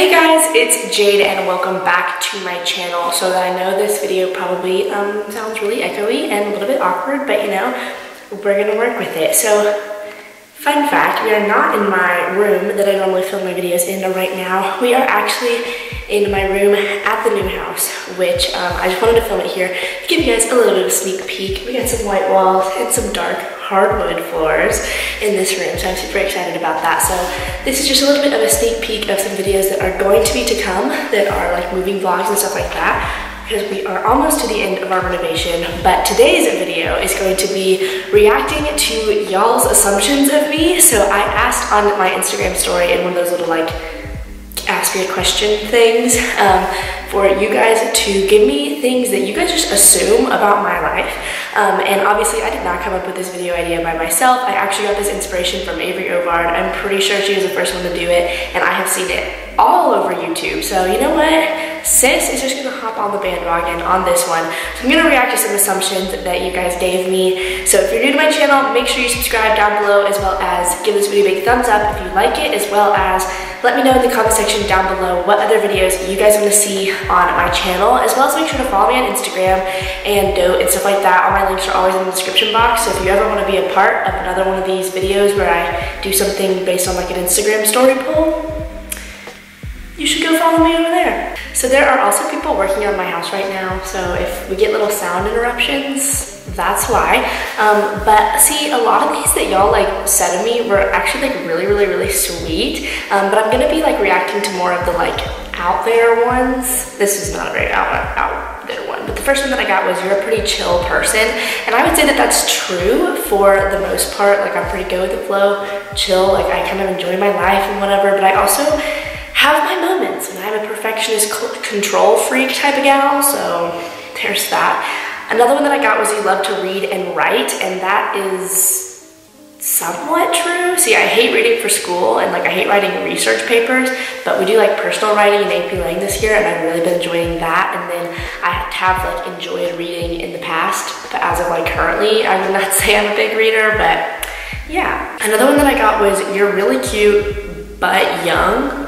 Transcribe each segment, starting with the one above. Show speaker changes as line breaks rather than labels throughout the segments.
Hey guys, it's Jade and welcome back to my channel. So that I know this video probably sounds really echoey and a little bit awkward, but you know, we're gonna work with it. So, fun fact, we are not in my room that I normally film my videos in right now. We are actually in my room at the new house, which I just wanted to film it here to give you guys a little bit of a sneak peek. We got some white walls and some dark hardwood floors in this room, so I'm super excited about that. So this is just a little bit of a sneak peek of some videos that are going to be to come, that are like moving vlogs and stuff like that, because we are almost to the end of our renovation. But today's video is going to be reacting to y'all's assumptions of me. So I asked on my Instagram story in one of those little like ask me a question things for you guys to give me things that you guys just assume about my life. And obviously I did not come up with this video idea by myself. I actually got this inspiration from Avery Ovard. I'm pretty sure she was the first one to do it, and I have seen it all over YouTube. So you know what? Sis is just gonna hop on the bandwagon on this one. So I'm gonna react to some assumptions that you guys gave me. So if you're new to my channel, make sure you subscribe down below, as well as give this video a big thumbs up if you like it, as well as let me know in the comment section down below what other videos you guys want to see on my channel, as well as make sure to follow me on Instagram and Dote and stuff like that. All my links are always in the description box. So if you ever want to be a part of another one of these videos where I do something based on like an Instagram story poll, you should go follow me over there. So there are also people working on my house right now, so if we get little sound interruptions, that's why. But see, a lot of these that y'all like said of me were actually like really sweet. But I'm gonna be like reacting to more of the like out there ones. This is not a very out there one, but the first one that I got was you're a pretty chill person. And I would say that that's true for the most part. Like I'm pretty good with the flow, chill, like I kind of enjoy my life and whatever, but I also have my moments, and I'm a perfectionist, control freak type of gal, so there's that. Another one that I got was you love to read and write, and that is somewhat true. See, I hate reading for school, and like I hate writing research papers, but we do like personal writing in AP Lang this year, and I've really been enjoying that. And then I have like enjoyed reading in the past, but as of like currently, I would not say I'm a big reader, but yeah. Another one that I got was you're really cute, but young.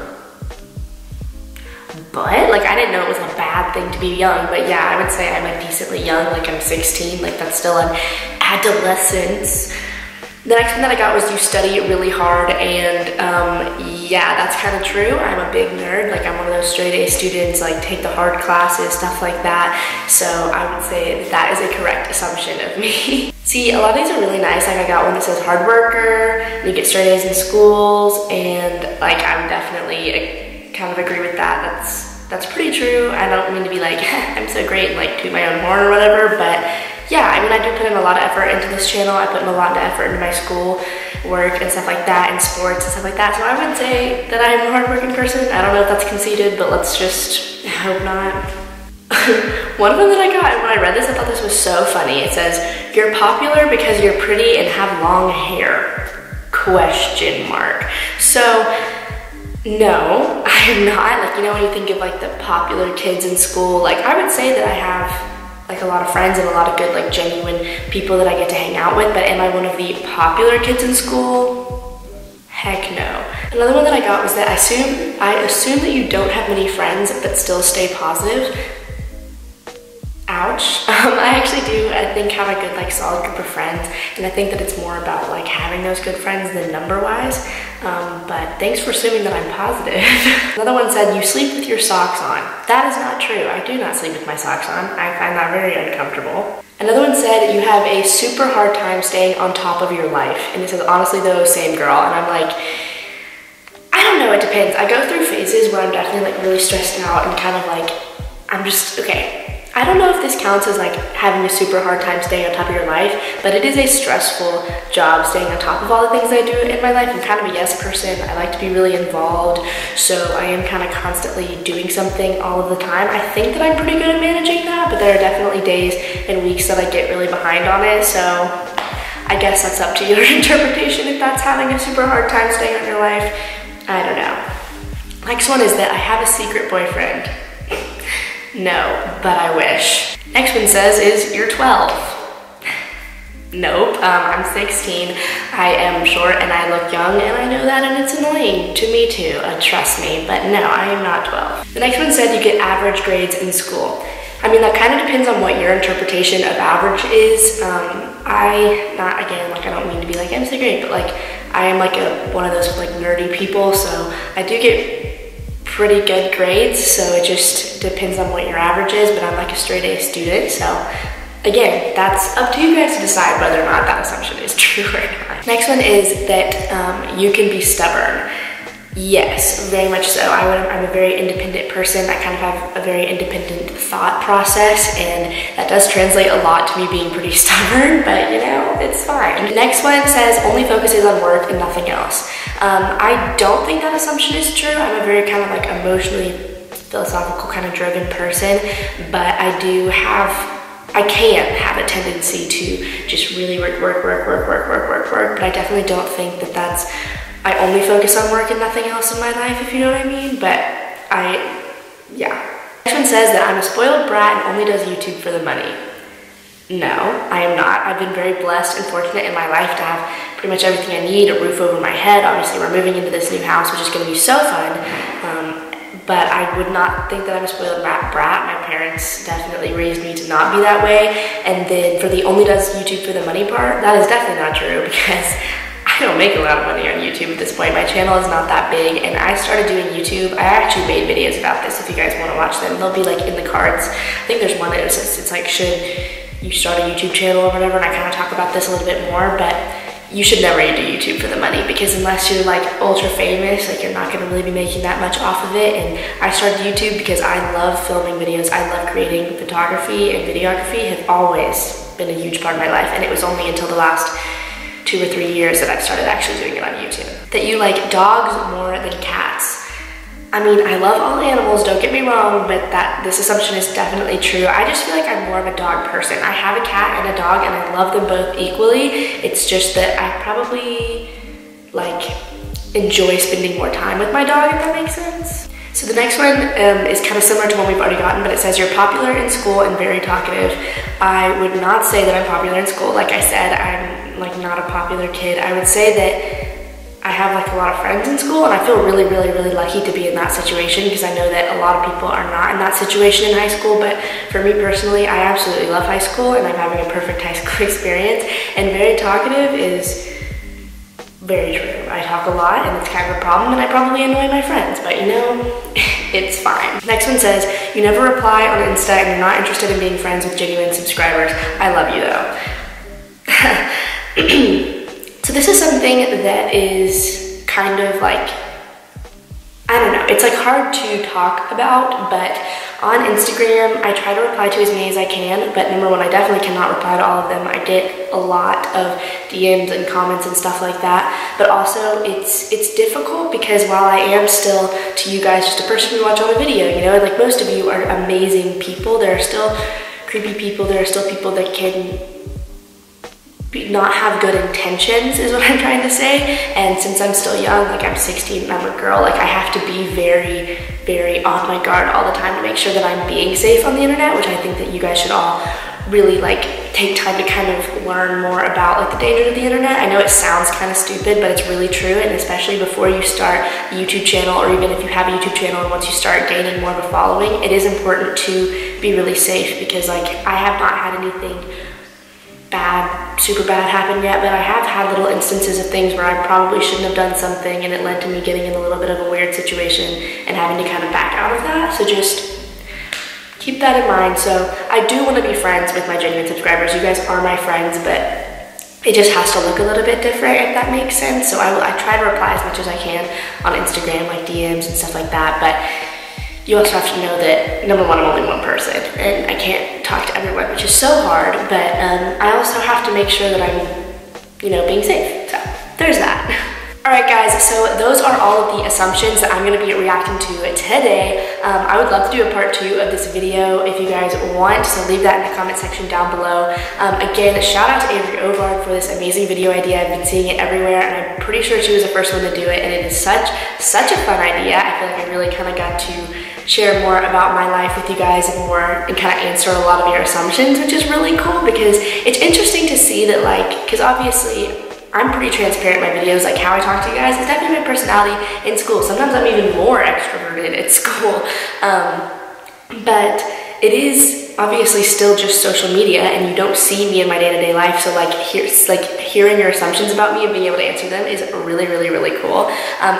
But like I didn't know it was a bad thing to be young, but yeah, I would say I'm like decently young, like I'm 16, like that's still an adolescence. The next one that I got was you study really hard, and yeah, that's kind of true. I'm a big nerd, like I'm one of those straight A students, like take the hard classes, stuff like that. So I would say that is a correct assumption of me. See, a lot of these are really nice. Like I got one that says hard worker, and you get straight A's in schools, and like I'm definitely kind of agree with that. That's pretty true. I don't mean to be like, I'm so great and like toot my own horn or whatever, but yeah, I mean, I do put in a lot of effort into this channel. I put in a lot of effort into my school work and stuff like that, and sports and stuff like that. So I would say that I'm a hardworking person. I don't know if that's conceited, but let's just hope not. One of them that I got, and when I read this, I thought this was so funny. It says, you're popular because you're pretty and have long hair, ? So, no, I am not. Like, you know, when you think of like the popular kids in school, like I would say that I have like a lot of friends and a lot of good, like genuine people that I get to hang out with, but am I one of the popular kids in school? Heck no. Another one that I got was that I assume that you don't have many friends, but still stay positive. Ouch. I actually do, I think, have a good like solid group of friends, and I think that it's more about like having those good friends than number wise. But thanks for assuming that I'm positive. Another one said you sleep with your socks on. That is not true. I do not sleep with my socks on. I find that very uncomfortable. Another one said you have a super hard time staying on top of your life, and it says honestly though, same girl. And I'm like, I don't know, it depends. I go through phases where I'm definitely like really stressed out and kind of like I'm just okay. I don't know if this counts as like having a super hard time staying on top of your life, but it is a stressful job staying on top of all the things I do in my life. I'm kind of a yes person. I like to be really involved, so I am kind of constantly doing something all of the time. I think that I'm pretty good at managing that, but there are definitely days and weeks that I get really behind on it, so I guess that's up to your interpretation if that's having a super hard time staying on your life. I don't know. Next one is that I have a secret boyfriend. No, but I wish. Next one says is you're 12. Nope, I'm 16. I am short and I look young, and I know that, and it's annoying to me too, trust me, but no, I am not 12. The next one said you get average grades in school. I mean, that kind of depends on what your interpretation of average is. I don't mean to be like, I'm so great, but like, I am like one of those like nerdy people, so I do get pretty good grades, so it just depends on what your average is, but I'm like a straight A student, so again, that's up to you guys to decide whether or not that assumption is true or not. Next one is that you can be stubborn. Yes, very much so. I'm a very independent person. I kind of have a very independent thought process, and that does translate a lot to me being pretty stubborn, but you know, it's fine. The next one says only focuses on work and nothing else. I don't think that assumption is true. I'm a very kind of like emotionally philosophical kind of driven person, but I can have a tendency to just really work, but I definitely don't think that that's, I only focus on work and nothing else in my life, if you know what I mean, but yeah. Next one says that I'm a spoiled brat and only does YouTube for the money. No, I am not. I've been very blessed and fortunate in my life to have pretty much everything I need, a roof over my head. Obviously, we're moving into this new house, which is gonna be so fun. But I would not think that I'm a spoiled brat. My parents definitely raised me to not be that way. And then for the only does YouTube for the money part, that is definitely not true, because I don't make a lot of money on YouTube at this point. My channel is not that big, and I started doing YouTube. I actually made videos about this if you guys want to watch them. They'll be like in the cards. I think there's one that says it's like, should you start a YouTube channel or whatever, and I kind of talk about this a little bit more, but you should never do YouTube for the money, because unless you're like ultra famous, like you're not gonna really be making that much off of it. And I started YouTube because I love filming videos. I love creating photography, and videography have always been a huge part of my life. And it was only until the last 2 or 3 years that I've started actually doing it on YouTube. That you like dogs more than cats. I mean, I love all animals, don't get me wrong, but this assumption is definitely true. I just feel like I'm more of a dog person. I have a cat and a dog, and I love them both equally. It's just that I probably like enjoy spending more time with my dog, if that makes sense. So the next one is kind of similar to one we've already gotten, but it says you're popular in school and very talkative. I would not say that I'm popular in school. Like I said, I'm like not a popular kid. I would say that I have like a lot of friends in school, and I feel really lucky to be in that situation, because I know that a lot of people are not in that situation in high school. But for me personally, I absolutely love high school, and I'm having a perfect high school experience. And very talkative is very true. I talk a lot, and it's kind of a problem, and I probably annoy my friends, but you know, it's fine. Next one says, you never reply on Insta and you're not interested in being friends with genuine subscribers. I love you though. So this is something that is kind of like, I don't know, it's like hard to talk about, but on Instagram, I try to reply to as many as I can, but number one, I definitely cannot reply to all of them. I get a lot of DMs and comments and stuff like that, but also it's difficult, because while I am still, to you guys, just a person who watch on a video, you know, like most of you are amazing people, there are still creepy people, there are still people that can not have good intentions, is what I'm trying to say. And since I'm still young, like I'm 16 and I'm a girl, like I have to be very on my guard all the time to make sure that I'm being safe on the internet, which I think that you guys should all really like take time to kind of learn more about like the dangers of the internet. I know it sounds kind of stupid, but it's really true. And especially before you start a YouTube channel, or even if you have a YouTube channel and once you start gaining more of a following, it is important to be really safe, because like I have not had anything super bad happen yet, but I have had little instances of things where I probably shouldn't have done something, and it led to me getting in a little bit of a weird situation and having to kind of back out of that. So just keep that in mind. So I do want to be friends with my genuine subscribers. You guys are my friends, but it just has to look a little bit different, if that makes sense. So I try to reply as much as I can on Instagram, like DMs and stuff like that, but you also have to know that, number one, I'm only one person, and I can't talk to everyone, which is so hard, but I also have to make sure that I'm, you know, being safe. So there's that. All right, guys, so those are all of the assumptions that I'm gonna be reacting to today. I would love to do a part 2 of this video if you guys want, so leave that in the comment section down below. Again, shout out to Avery Ovard for this amazing video idea. I've been seeing it everywhere, and I'm pretty sure she was the first one to do it, and it is such a fun idea. I feel like I really kind of got to share more about my life with you guys and kind of answer a lot of your assumptions, which is really cool, because it's interesting to see that, like, because obviously I'm pretty transparent in my videos, like how I talk to you guys. It's definitely my personality in school. Sometimes I'm even more extroverted at school. But it is obviously still just social media, and you don't see me in my day-to-day life, so like hearing your assumptions about me and being able to answer them is really, really, really cool.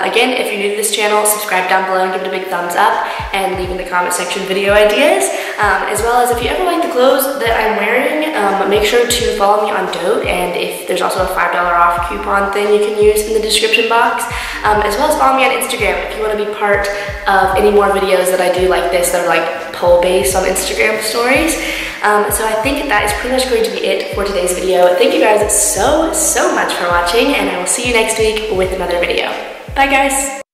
Again, if you're new to this channel, subscribe down below and give it a big thumbs up, and leave in the comment section video ideas, as well as if you ever like the clothes that I'm wearing, make sure to follow me on Dote, and if there's also a $5 off coupon thing you can use in the description box, as well as follow me on Instagram if you want to be part of any more videos that I do like this that are like poll based on Instagram stories. So I think that is pretty much going to be it for today's video. Thank you guys so much for watching, and I will see you next week with another video. Bye guys!